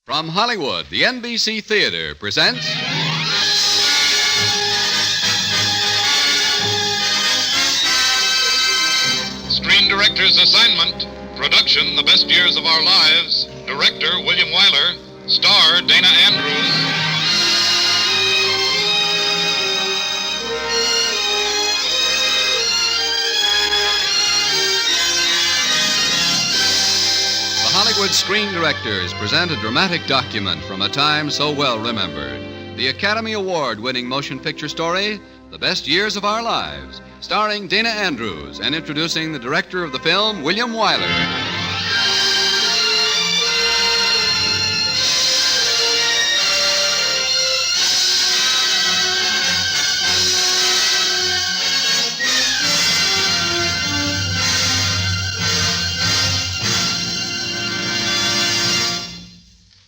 From Hollywood, the NBC Theater presents... Screen Director's Assignment. Production, The Best Years of Our Lives. Director, William Wyler. Star, Dana Andrews. Hollywood Screen Directors present a dramatic document from a time so well remembered. The Academy Award-winning motion picture story, The Best Years of Our Lives, starring Dana Andrews and introducing the director of the film, William Wyler.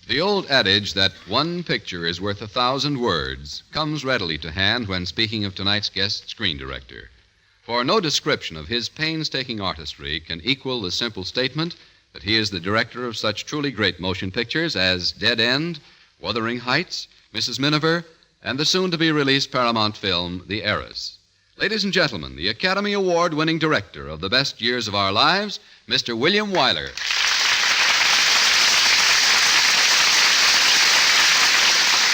The old adage that one picture is worth 1,000 words comes readily to hand when speaking of tonight's guest screen director. For no description of his painstaking artistry can equal the simple statement that he is the director of such truly great motion pictures as Dead End, Wuthering Heights, Mrs. Miniver, and the soon-to-be-released Paramount film, The Heiress. Ladies and gentlemen, the Academy Award-winning director of The Best Years of Our Lives, Mr. William Wyler.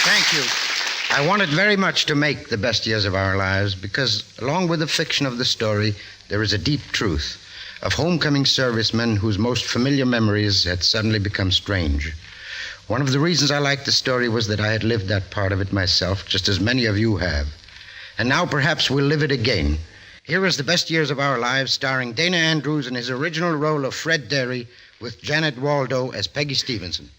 Thank you. I wanted very much to make The Best Years of Our Lives because, along with the fiction of the story, there is a deep truth of homecoming servicemen whose most familiar memories had suddenly become strange. One of the reasons I liked the story was that I had lived that part of it myself, just as many of you have. And now perhaps we'll live it again. Here is The Best Years of Our Lives, starring Dana Andrews in his original role of Fred Derry, with Janet Waldo as Peggy Stevenson.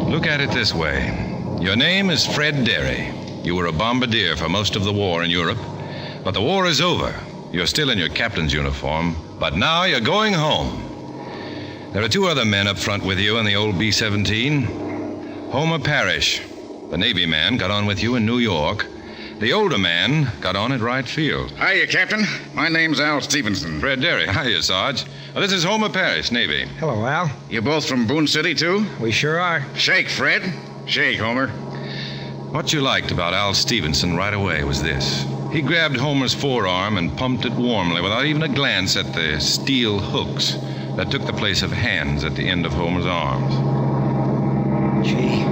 Look at it this way. Your name is Fred Derry. You were a bombardier for most of the war in Europe. But the war is over. You're still in your captain's uniform, but now you're going home. There are two other men up front with you in the old B-17. Homer Parrish, the Navy man, got on with you in New York. The older man got on at Wright Field. Hiya, Captain. My name's Al Stevenson. Fred Derry. Hiya, Sarge. This is Homer Parrish, Navy. Hello, Al. You both from Boone City, too? We sure are. Shake, Fred. Shake, Homer. What you liked about Al Stevenson right away was this. He grabbed Homer's forearm and pumped it warmly without even a glance at the steel hooks that took the place of hands at the end of Homer's arms. Gee,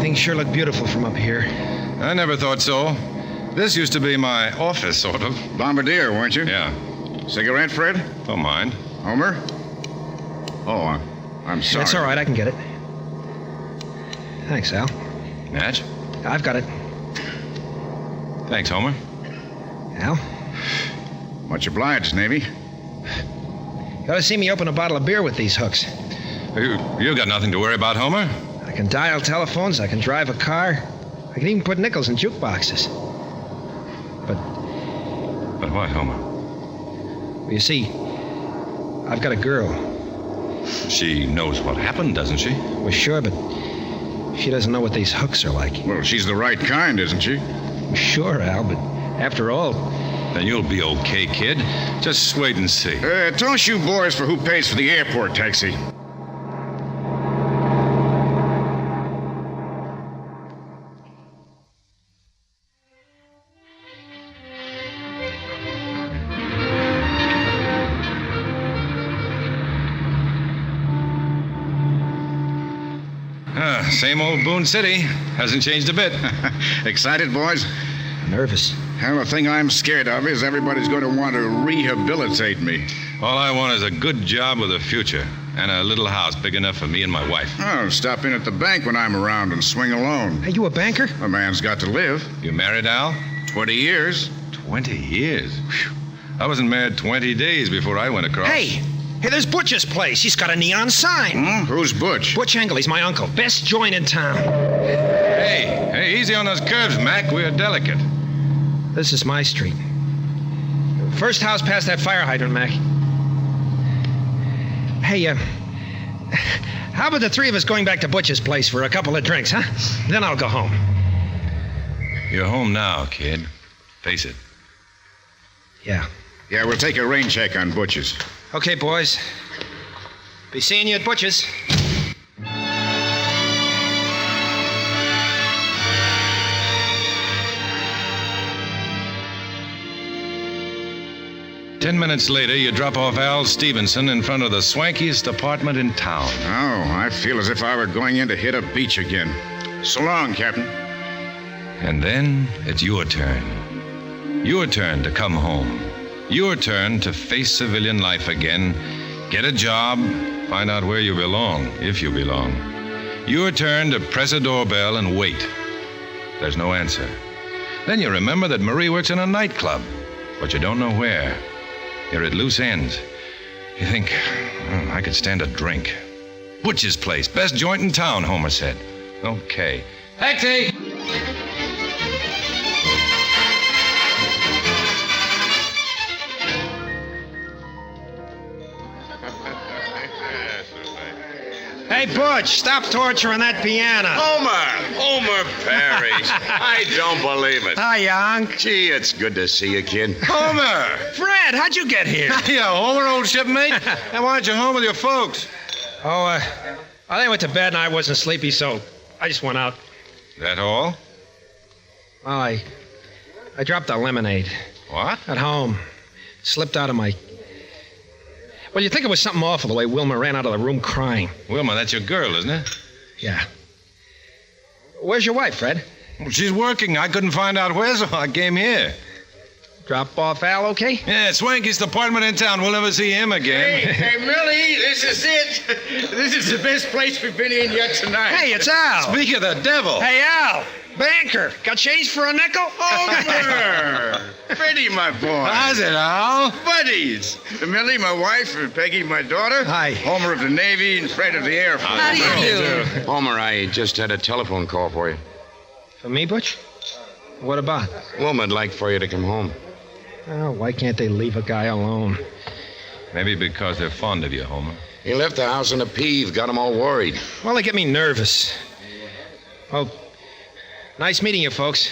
things sure look beautiful from up here. I never thought so. This used to be my office, sort of. Bombardier, weren't you? Yeah. Cigarette, Fred? Don't mind. Homer? Oh, I'm sorry. That's all right, I can get it. Thanks, Al. Match? I've got it. Thanks, Homer. Al? Much obliged, Navy. You ought to see me open a bottle of beer with these hooks. You got nothing to worry about, Homer. I can dial telephones, I can drive a car. I can even put nickels in jukeboxes. But what, Homer? Well, you see, I've got a girl. She knows what happened, doesn't she? Well, sure, but she doesn't know what these hooks are like. Well, she's the right kind, isn't she? Sure, Al, but after all... Then you'll be okay, kid. Just wait and see. Toss you boys for who pays for the airport taxi. Same old Boone City. Hasn't changed a bit. Excited, boys? Nervous. Hell, the thing I'm scared of is everybody's going to want to rehabilitate me. All I want is a good job with a future and a little house big enough for me and my wife. Oh, stop in at the bank when I'm around and swing alone. Are you a banker? A man's got to live. You married, Al? 20 years. 20 years? Whew. I wasn't married 20 days before I went across. Hey, there's Butch's place. He's got a neon sign. Who's Butch? Butch Engel, he's my uncle. Best joint in town. Hey, easy on those curves, Mac. We're delicate. This is my street. First house past that fire hydrant, Mac. Hey, how about the three of us going back to Butch's place for a couple of drinks, huh? Then I'll go home. You're home now, kid. Face it. Yeah. Yeah, we'll take a rain check on Butch's. Okay, boys. Be seeing you at Butch's. Ten minutes later, you drop off Al Stevenson in front of the swankiest apartment in town. Oh, I feel as if I were going in to hit a beach again. So long, Captain. And then it's your turn. Your turn to come home. Your turn to face civilian life again. Get a job. Find out where you belong, if you belong. Your turn to press a doorbell and wait. There's no answer. Then you remember that Marie works in a nightclub, but you don't know where. You're at loose ends. You think, I could stand a drink. Butch's place, best joint in town, Homer said. Okay. Taxi! Hey, Butch, stop torturing that piano. Homer Perry. I don't believe it. Hi, Unc. Gee, it's good to see you, kid. Homer! Fred, how'd you get here? Yeah, Homer, old shipmate. And why aren't you home with your folks? They went to bed and I wasn't sleepy, so I just went out. That all? Well, I dropped the lemonade. What? At home. Slipped out of my... Well, you'd think it was something awful the way Wilma ran out of the room crying. Wilma, that's your girl, isn't it? Yeah. Where's your wife, Fred? Well, she's working. I couldn't find out where, so I came here. Drop off Al, okay? Yeah, Swanky's apartment in town. We'll never see him again. Hey, Millie, this is it. This is the best place we've been in yet tonight. Hey, it's Al. Speak of the devil. Hey, Al. Banker. Got change for a nickel? Homer! Freddie, my boy. How's it, Al? Buddies. Millie, my wife, and Peggy, my daughter. Hi. Homer of the Navy and Fred of the Air Force. How do you do? Homer, I just had a telephone call for you. For me, Butch? What about? Woman'd like for you to come home. Oh, why can't they leave a guy alone? Maybe because they're fond of you, Homer. He left the house in a peeve, got them all worried. Well, they get me nervous. Well, nice meeting you, folks.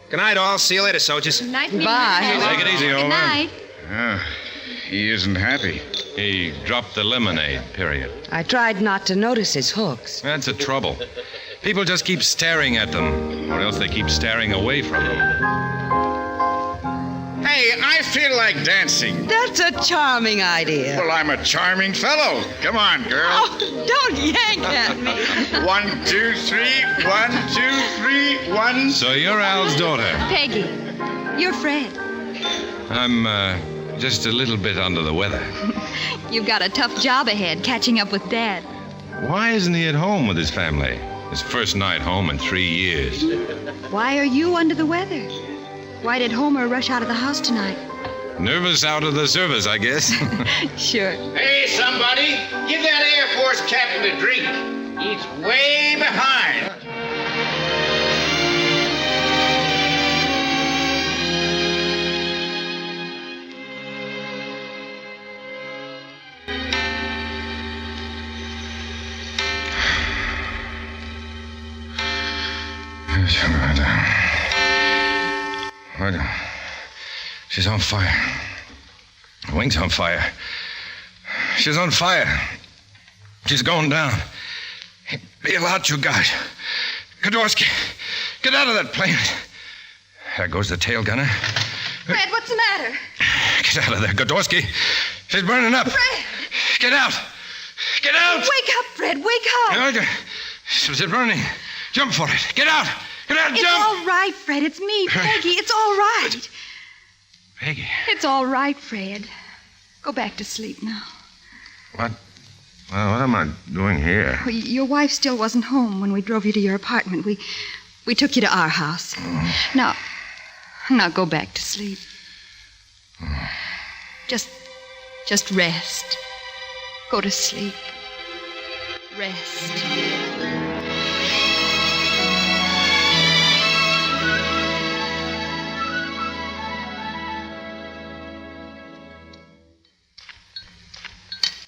Good night, all. See you later, soldiers. Nice meeting you. Bye. Take it easy, Good Homer. night. He isn't happy. He dropped the lemonade, period. I tried not to notice his hooks. That's the trouble. People just keep staring at them, or else they keep staring away from them. Hey, I feel like dancing. That's a charming idea. Well, I'm a charming fellow. Come on, girl. Oh, don't yank at me. 1, 2, 3. 1, 2, 3. 1. So you're Al's daughter. Peggy, you're Fred. I'm, just a little bit under the weather. You've got a tough job ahead, catching up with Dad. Why isn't he at home with his family? His first night home in 3 years. Why are you under the weather? Why did Homer rush out of the house tonight? Nervous out of the service, I guess. Sure. Hey, somebody, give that Air Force captain a drink. He's way behind. She's on fire. Her wing's on fire. She's on fire. She's going down. Bail out, you guys. Kodorsky, get out of that plane. There goes the tail gunner. Fred, what's the matter? Get out of there, Kodorsky. She's burning up. Fred! Get out. Get out. Wake up, Fred, wake up. She's burning. Jump for it. Get out. Get out, It's jump. all right, Fred. It's me, Peggy. It's all right. Peggy. It's all right, Fred. Go back to sleep now. What? Well, what am I doing here? Well, your wife still wasn't home when we drove you to your apartment. We took you to our house. Now go back to sleep. Just rest. Go to sleep. Rest.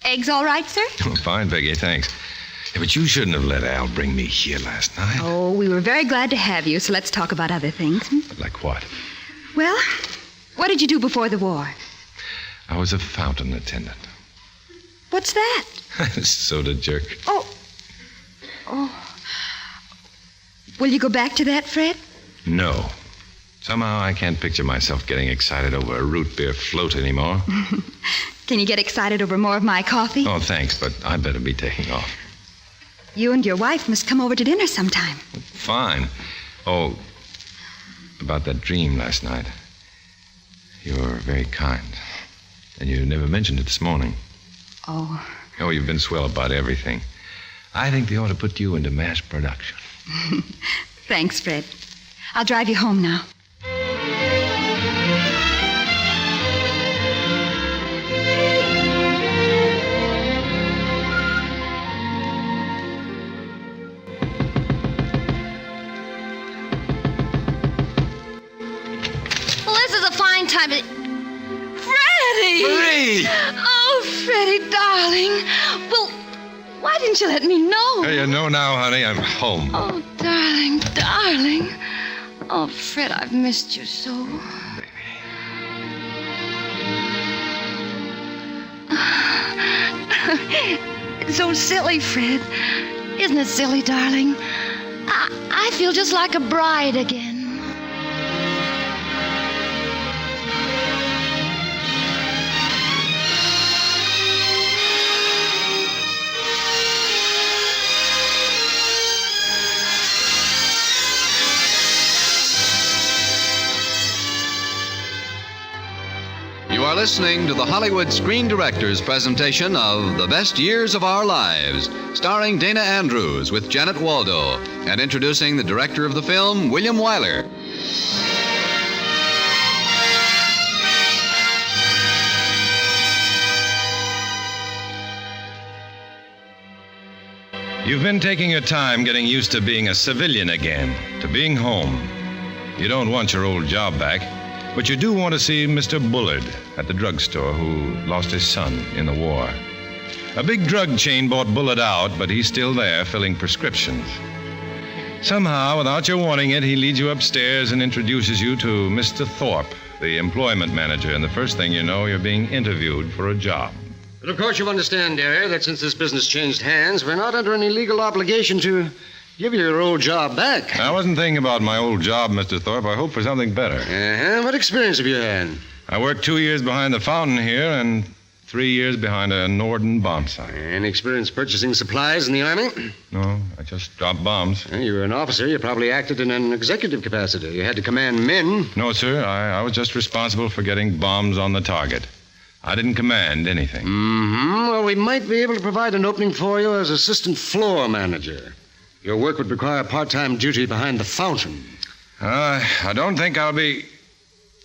Eggs all right, sir? Oh, fine, Peggy, thanks. Yeah, but you shouldn't have let Al bring me here last night. Oh, we were very glad to have you, so let's talk about other things. Like what? Well, what did you do before the war? I was a fountain attendant. What's that? Soda jerk. Oh. Will you go back to that, Fred? No. Somehow I can't picture myself getting excited over a root beer float anymore. Can you get excited over more of my coffee? Oh, thanks, but I'd better be taking off. You and your wife must come over to dinner sometime. Fine. Oh, about that dream last night. You were very kind. And you never mentioned it this morning. Oh. Oh, you've been swell about everything. I think they ought to put you into mass production. Thanks, Fred. I'll drive you home now. Well, this is a fine time to... Freddie! Marie! Oh, Freddie, darling. Well, why didn't you let me know? Hey, you know now, honey, I'm home. Oh, darling, darling. Oh, Fred, I've missed you so. It's so silly, Fred. Isn't it silly, darling? I feel just like a bride again. You are listening to the Hollywood Screen Directors presentation of The Best Years of Our Lives, starring Dana Andrews with Janet Waldo, and introducing the director of the film, William Wyler. You've been taking your time getting used to being a civilian again, to being home. You don't want your old job back, but you do want to see Mr. Bullard at the drugstore who lost his son in the war. A big drug chain bought Bullard out, but he's still there filling prescriptions. Somehow, without your wanting it, he leads you upstairs and introduces you to Mr. Thorpe, the employment manager, and the first thing you know, you're being interviewed for a job. But of course you understand, dearie, that since this business changed hands, we're not under any legal obligation to give you your old job back. I wasn't thinking about my old job, Mr. Thorpe. I hope for something better. What experience have you had? I worked 2 years behind the fountain here and 3 years behind a Norden bomb site. Any experience purchasing supplies in the Army? No, I just dropped bombs. You were an officer. You probably acted in an executive capacity. You had to command men. No, sir. I was just responsible for getting bombs on the target. I didn't command anything. Well, we might be able to provide an opening for you as assistant floor manager. Your work would require part-time duty behind the fountain. I don't think I'll be...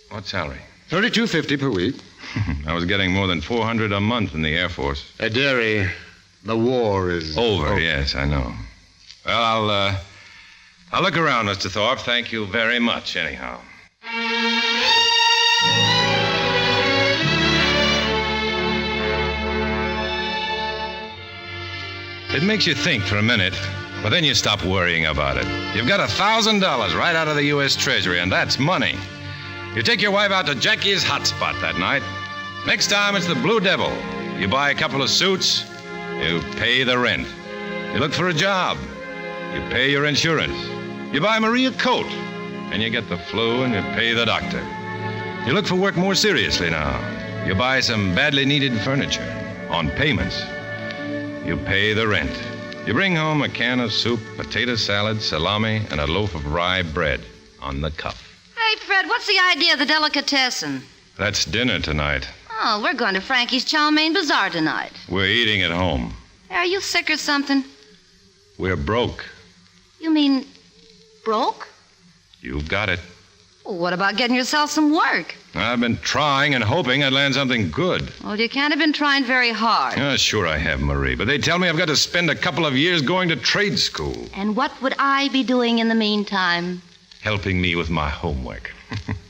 What salary? $32.50 per week. I was getting more than $400 a month in the Air Force. Dearie, the war is... Over, yes, I know. Well, I'll look around, Mr. Thorpe. Thank you very much, anyhow. It makes you think for a minute, but then you stop worrying about it. You've got $1,000 right out of the U.S. Treasury, and that's money. You take your wife out to Jackie's hot spot that night. Next time, it's the Blue Devil. You buy a couple of suits, you pay the rent. You look for a job, you pay your insurance. You buy Marie a coat, and you get the flu, and you pay the doctor. You look for work more seriously now. You buy some badly needed furniture on payments. You pay the rent. You bring home a can of soup, potato salad, salami, and a loaf of rye bread on the cuff. Hey, Fred, what's the idea of the delicatessen? That's dinner tonight. Oh, we're going to Frankie's Chow Mein Bazaar tonight. We're eating at home. Are you sick or something? We're broke. You mean broke? You've got it. Well, what about getting yourself some work? I've been trying and hoping I'd land something good. Well, you can't have been trying very hard. Sure I have, Marie, but they tell me I've got to spend a couple of years going to trade school. And what would I be doing in the meantime? Helping me with my homework.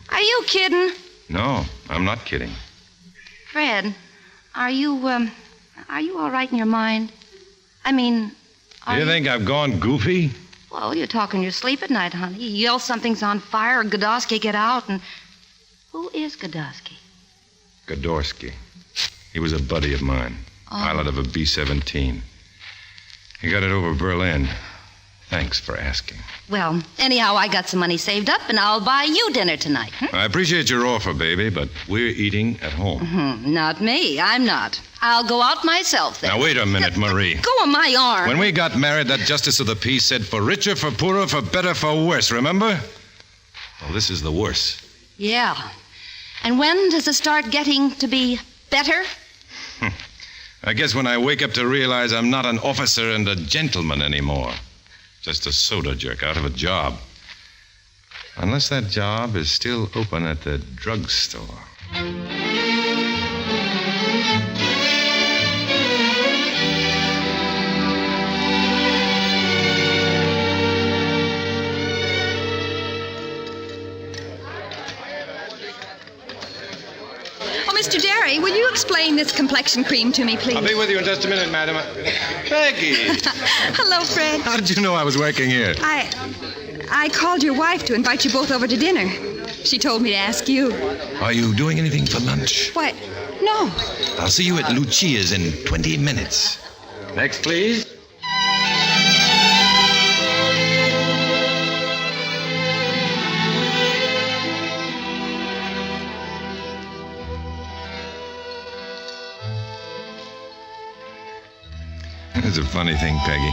Are you kidding? No, I'm not kidding. Fred, are you Are you all right in your mind? I mean... Do you think I've gone goofy? Well, you talk in your sleep at night, honey. You yell something's on fire, or Godowski get out, and... Who is Godowski? Godorsky. He was a buddy of mine. Pilot of a B-17. He got it over Berlin. Thanks for asking. Well, anyhow, I got some money saved up, and I'll buy you dinner tonight. I appreciate your offer, baby, but we're eating at home. Not me. I'm not. I'll go out myself then. Now, wait a minute, Marie. Go on my arm. When we got married, that justice of the peace said, for richer, for poorer, for better, for worse, remember? Well, this is the worse. Yeah. And when does it start getting to be better? I guess when I wake up to realize I'm not an officer and a gentleman anymore. Just a soda jerk out of a job. Unless that job is still open at the drugstore. Mr. Derry, will you explain this complexion cream to me, please? I'll be with you in just a minute, madam. Peggy! Hello, Fred. How did you know I was working here? I called your wife to invite you both over to dinner. She told me to ask you. Are you doing anything for lunch? What? No. I'll see you at Lucia's in 20 minutes. Next, please. It's a funny thing, Peggy.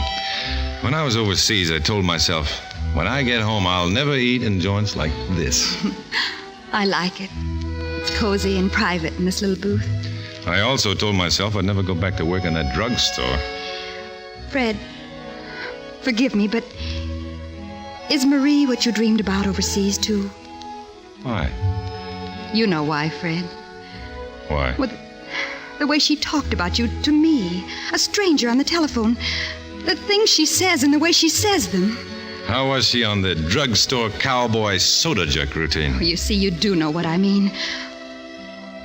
When I was overseas, I told myself, when I get home, I'll never eat in joints like this. I like it. It's cozy and private in this little booth. I also told myself I'd never go back to work in that drugstore. Fred, forgive me, but is Marie what you dreamed about overseas, too? Why? You know why, Fred. Why? Well, the way she talked about you to me, a stranger on the telephone. The things she says and the way she says them. How was she on the drugstore cowboy soda jerk routine? Oh, you see, you do know what I mean.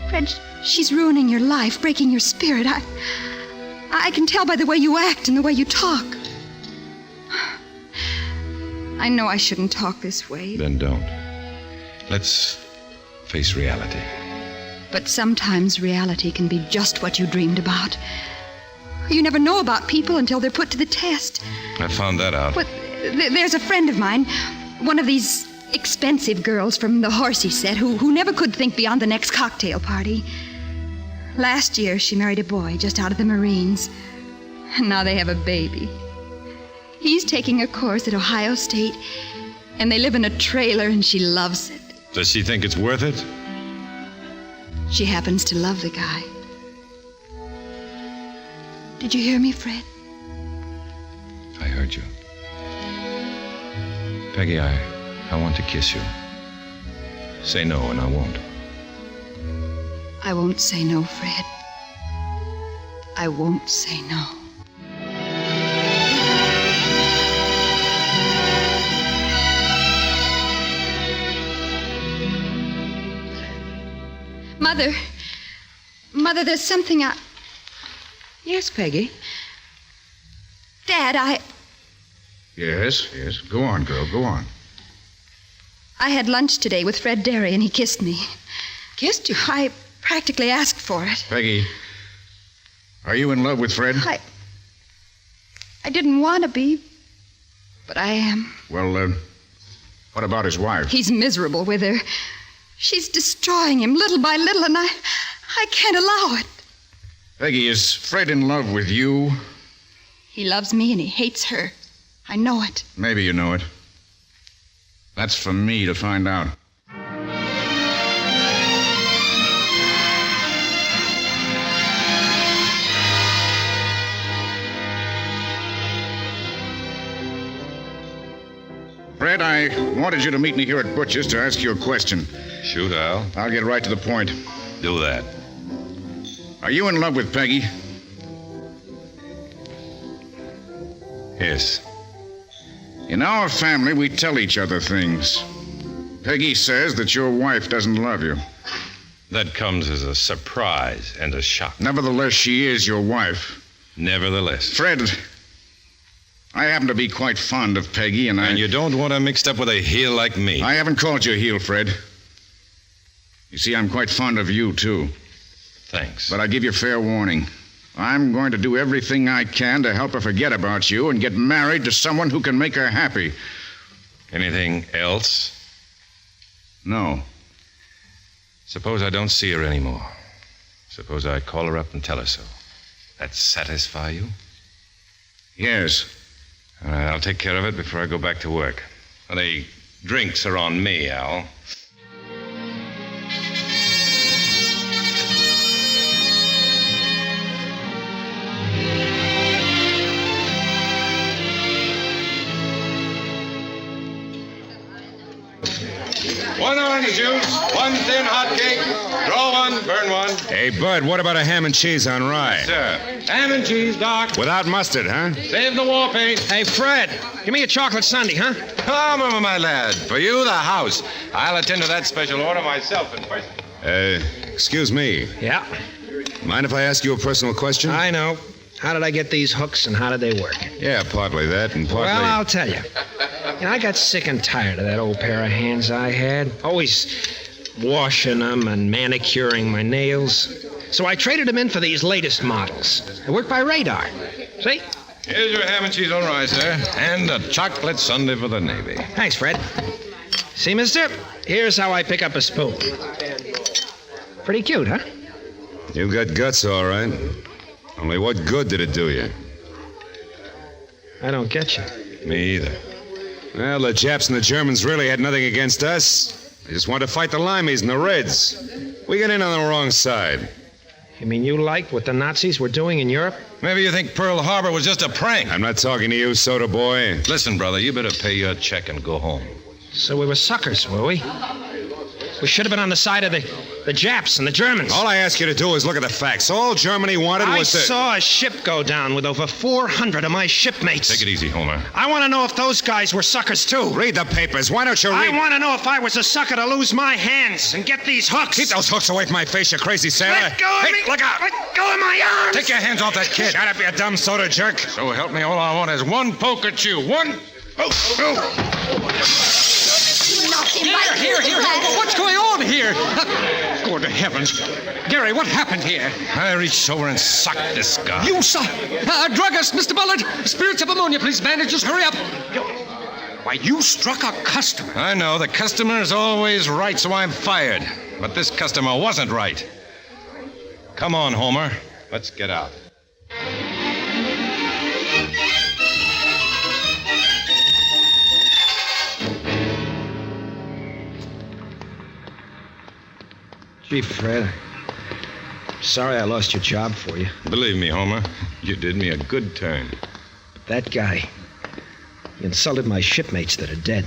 Fred, she's ruining your life, breaking your spirit. I can tell by the way you act and the way you talk. I know I shouldn't talk this way. Then don't. Let's face reality. But sometimes reality can be just what you dreamed about. You never know about people until they're put to the test. I found that out. But there's a friend of mine, one of these expensive girls from the Horsey set who never could think beyond the next cocktail party. Last year, she married a boy just out of the Marines. And now they have a baby. He's taking a course at Ohio State, and they live in a trailer, and she loves it. Does she think it's worth it? She happens to love the guy. Did you hear me, Fred? I heard you. Peggy, I want to kiss you. Say no, and I won't. I won't say no, Fred. I won't say no. Mother, there's something I... Yes, Peggy? Dad, Yes. Go on, girl, go on. I had lunch today with Fred Derry, and he kissed me. Kissed you? I practically asked for it. Peggy, are you in love with Fred? I didn't want to be, but I am. Well, what about his wife? He's miserable with her. She's destroying him little by little, and I can't allow it. Peggy, is Fred in love with you? He loves me, and he hates her. I know it. Maybe you know it. That's for me to find out. Fred, I wanted you to meet me here at Butcher's to ask you a question. Shoot, Al. I'll get right to the point. Do that. Are you in love with Peggy? Yes. In our family, we tell each other things. Peggy says that your wife doesn't love you. That comes as a surprise and a shock. Nevertheless, she is your wife. Nevertheless. Fred, I happen to be quite fond of Peggy, And you don't want her mixed up with a heel like me. I haven't called you a heel, Fred. You see, I'm quite fond of you, too. Thanks. But I give you fair warning. I'm going to do everything I can to help her forget about you and get married to someone who can make her happy. Anything else? No. Suppose I don't see her anymore. Suppose I call her up and tell her so. That satisfy you? Yes. All right, I'll take care of it before I go back to work. Well, the drinks are on me, Al. One orange juice, one thin hot cake, draw one, burn one. Hey, Bud, what about a ham and cheese on rye? Sir, ham and cheese, Doc. Without mustard, huh? Save the war paint. Hey, Fred, give me a chocolate sundae, huh? Come, my lad. For you, the house. I'll attend to that special order myself in person. Excuse me. Yeah? Mind if I ask you a personal question? I know. How did I get these hooks and how did they work? Yeah, partly that and partly... Well, I'll tell you. I got sick and tired of that old pair of hands I had. Always washing them and manicuring my nails. So I traded them in for these latest models. They work by radar. See? Here's your ham and cheese on rye, sir. And a chocolate sundae for the Navy. Thanks, Fred. See, mister? Here's how I pick up a spoon. Pretty cute, huh? You've got guts, all right. Only what good did it do you? I don't get you. Me either. Well, the Japs and the Germans really had nothing against us. They just wanted to fight the Limeys and the Reds. We got in on the wrong side. You mean you liked what the Nazis were doing in Europe? Maybe you think Pearl Harbor was just a prank. I'm not talking to you, soda boy. Listen, brother, you better pay your check and go home. So we were suckers, were we? We should have been on the side of the Japs and the Germans. All I ask you to do is look at the facts. All Germany wanted was I saw a ship go down with over 400 of my shipmates. Take it easy, Homer. I want to know if those guys were suckers, too. Read the papers. Why don't you read... I want to know if I was a sucker to lose my hands and get these hooks. Keep those hooks away from my face, you crazy sailor. Let go of me. Look out. Let go of my arms. Take your hands off that kid. Shut up, you dumb soda jerk. So help me, all I want is one poke at you. One... Here. What's going on here? Good heavens. Gary, what happened here? I reached over and sucked this guy. You saw... druggist, Mr. Bullard. Spirits of ammonia, please, bandage. Just hurry up. Why, you struck a customer. I know. The customer is always right, so I'm fired. But this customer wasn't right. Come on, Homer. Let's get out. Gee, Fred, I'm sorry I lost your job for you. Believe me, Homer, you did me a good turn. That guy, he insulted my shipmates that are dead.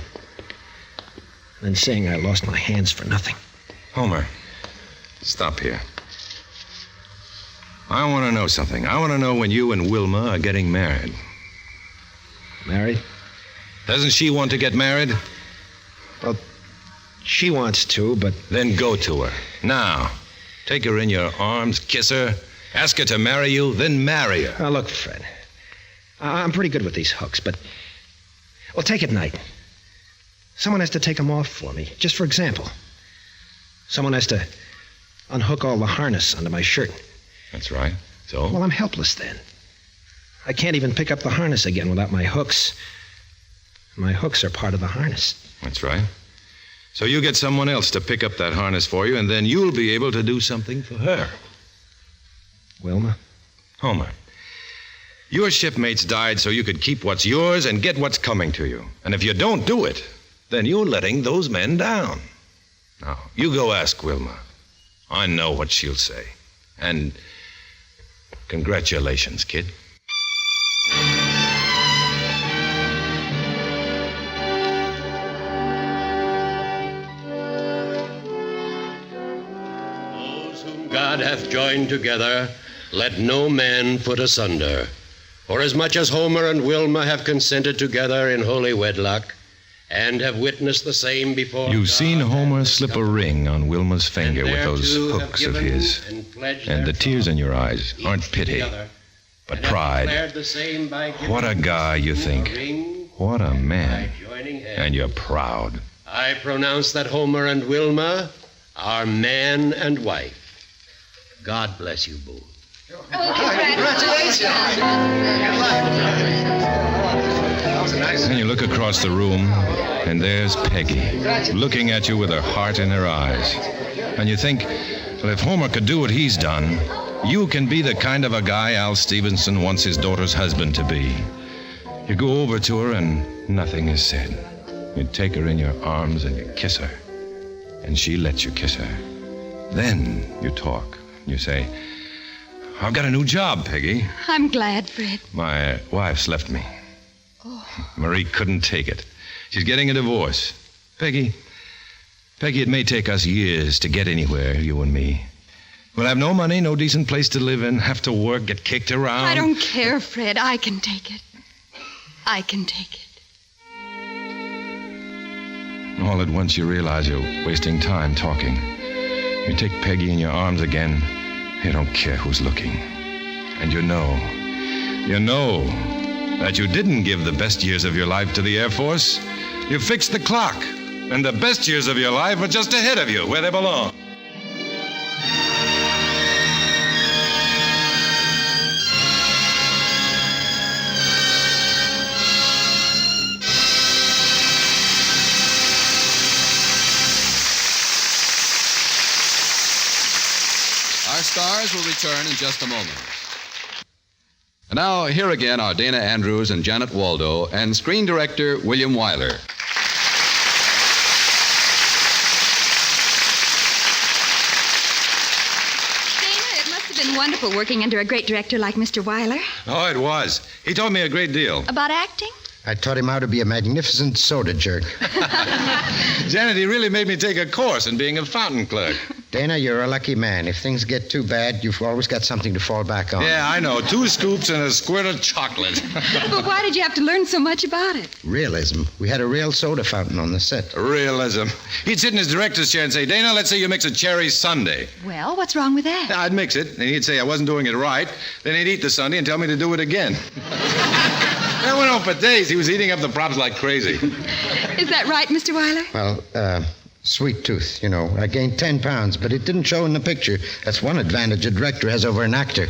And then saying I lost my hands for nothing. Homer, stop here. I want to know something. I want to know when you and Wilma are getting married. Married? Doesn't she want to get married? Well, she wants to, but... Then go to her. Now. Take her in your arms, kiss her, ask her to marry you, then marry her. Now, look, Fred. I'm pretty good with these hooks, but... Well, take it night. Someone has to take them off for me. Just for example. Someone has to unhook all the harness under my shirt. That's right. So? Well, I'm helpless then. I can't even pick up the harness again without my hooks. My hooks are part of the harness. That's right. So you get someone else to pick up that harness for you, and then you'll be able to do something for her. Wilma? Homer, your shipmates died so you could keep what's yours and get what's coming to you. And if you don't do it, then you're letting those men down. Now, you go ask Wilma. I know what she'll say. And congratulations, kid. God hath joined together, let no man put asunder. For as much as Homer and Wilma have consented together in holy wedlock, and have witnessed the same before. You've God seen Homer and his slip a company. ring on Wilma's finger with those Thereto have hooks of given his. pledged And the their tears in your troth, eyes each aren't to pity, the other, but and have pride. declared the same by giving What a guy, you think. ring What a by man. joining hands. And you're proud. I pronounce that Homer and Wilma are man and wife. God bless you both. Then you look across the room, and there's Peggy, looking at you with her heart in her eyes. And you think, well, if Homer could do what he's done, you can be the kind of a guy Al Stevenson wants his daughter's husband to be. You go over to her, and nothing is said. You take her in your arms, and you kiss her. And she lets you kiss her. Then you talk. You say, I've got a new job, Peggy. I'm glad, Fred. My wife's left me. Marie couldn't take it. She's getting a divorce. Peggy, it may take us years to get anywhere, you and me. We'll have no money, no decent place to live in, have to work, get kicked around. I don't care, Fred. I can take it. I can take it. All at once you realize you're wasting time talking. You take Peggy in your arms again. You don't care who's looking. And you know that you didn't give the best years of your life to the Air Force. You fixed the clock, and the best years of your life are just ahead of you, where they belong. Our stars will return in just a moment. And now, here again are Dana Andrews and Janet Waldo and screen director William Wyler. Dana, it must have been wonderful working under a great director like Mr. Wyler. Oh, it was. He taught me a great deal. About acting? I taught him how to be a magnificent soda jerk. Janet, he really made me take a course in being a fountain clerk. Dana, you're a lucky man. If things get too bad, you've always got something to fall back on. Yeah, I know. 2 scoops and a squirt of chocolate. But why did you have to learn so much about it? Realism. We had a real soda fountain on the set. Realism. He'd sit in his director's chair and say, Dana, let's say you mix a cherry sundae. Well, what's wrong with that? I'd mix it, and he'd say I wasn't doing it right. Then he'd eat the sundae and tell me to do it again. That went on for days. He was eating up the props like crazy. Is that right, Mr. Wyler? Well, sweet tooth, you know. I gained 10 pounds, but it didn't show in the picture. That's one advantage a director has over an actor.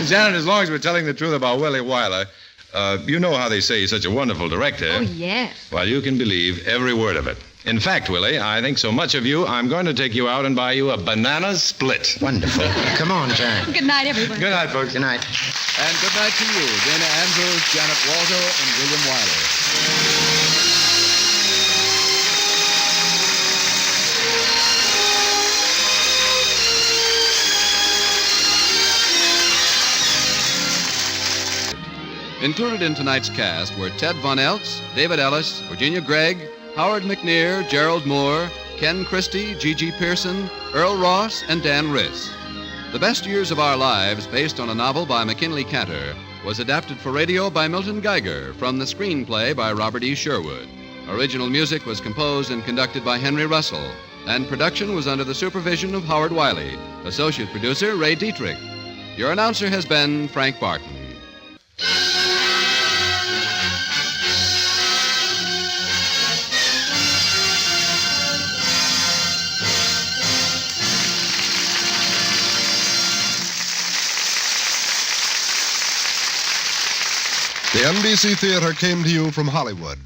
Janet, as long as we're telling the truth about Willie Wyler, you know how they say he's such a wonderful director. Oh, yes. Well, you can believe every word of it. In fact, Willie, I think so much of you, I'm going to take you out and buy you a banana split. Wonderful. Come on, Janet. Good night, everyone. Good night, folks. Good night. And good night to you, Dana Andrews, Janet Waldo, and William Wyler. Included in tonight's cast were Ted Von Eltz, David Ellis, Virginia Gregg, Howard McNear, Gerald Moore, Ken Christie, Gigi Pearson, Earl Ross, and Dan Riss. The Best Years of Our Lives, based on a novel by McKinley Cantor, was adapted for radio by Milton Geiger from the screenplay by Robert E. Sherwood. Original music was composed and conducted by Henry Russell, and production was under the supervision of Howard Wiley. Associate producer, Ray Dietrich. Your announcer has been Frank Barton. The NBC Theater came to you from Hollywood.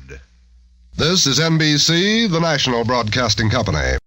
This is NBC, the national broadcasting company.